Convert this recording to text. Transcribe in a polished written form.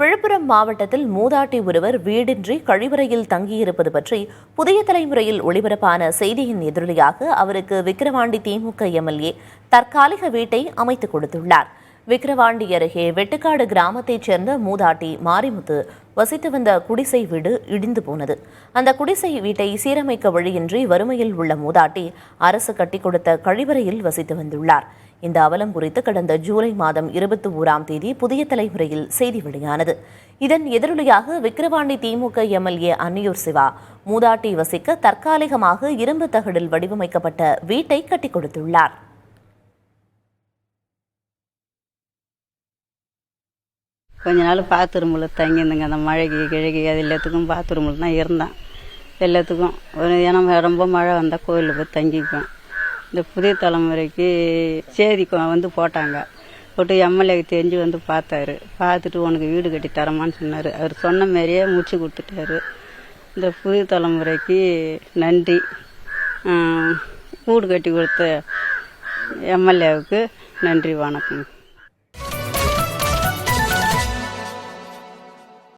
விழுப்புரம் மாவட்டத்தில் மூதாட்டி ஒருவர் வீடின்றி கழிவறையில் தங்கியிருப்பது பற்றி புதிய தலைமுறையில் ஒளிபரப்பான செய்தியின் எதிரொலியாக அவருக்கு விக்கிரவாண்டி திமுக எம்எல்ஏ தற்காலிக வீட்டை அமைத்துக் கொடுத்துள்ளார். விக்கிரவாண்டி அருகே வெட்டுக்காடு கிராமத்தைச் சேர்ந்த மூதாட்டி மாரிமுத்து வசித்து வந்த குடிசை வீடு இடிந்து போனது. அந்த குடிசை வீட்டை சீரமைக்க வழியின்றி வறுமையில் உள்ள மூதாட்டி அரசு கட்டிக் கொடுத்த கழிவறையில் வசித்து வந்துள்ளார். இந்த அவலம் குறித்து கடந்த ஜூலை மாதம் 21ஆம் தேதி புதிய தலைமுறையில் செய்தி வெளியானது. இதன் எதிரொலியாக விக்கிரவாண்டி திமுக எம்எல்ஏ அன்னியூர் சிவா மூதாட்டி வசிக்க தற்காலிகமாக இரும்பு தகடில் வடிவமைக்கப்பட்ட வீட்டை கட்டிக் கொடுத்துள்ளார். கொஞ்ச நாள் பாத்ரூமில் தங்கியிருந்தேங்க. அந்த மழைக்கு கிழக்கு அது எல்லாத்துக்கும் பாத்ரூமில் தான் இருந்தேன். எல்லாத்துக்கும் ஏன்னா ரொம்ப மழை வந்தால் கோயிலில் போய் தங்கிப்பேன். இந்த புதிய தலைமுறைக்கு சேதி வந்து போட்டாங்க. போட்டு எம்எல்ஏக்கு தெரிஞ்சு வந்து பார்த்தாரு. பார்த்துட்டு உனக்கு வீடு கட்டி தரமான்னு சொன்னார். அவர் சொன்ன மாதிரியே முடிச்சு கொடுத்துட்டாரு. இந்த புதிய தலைமுறைக்கு நன்றி. வீடு கட்டி கொடுத்த எம்எல்ஏவுக்கு நன்றி, வணக்கம்.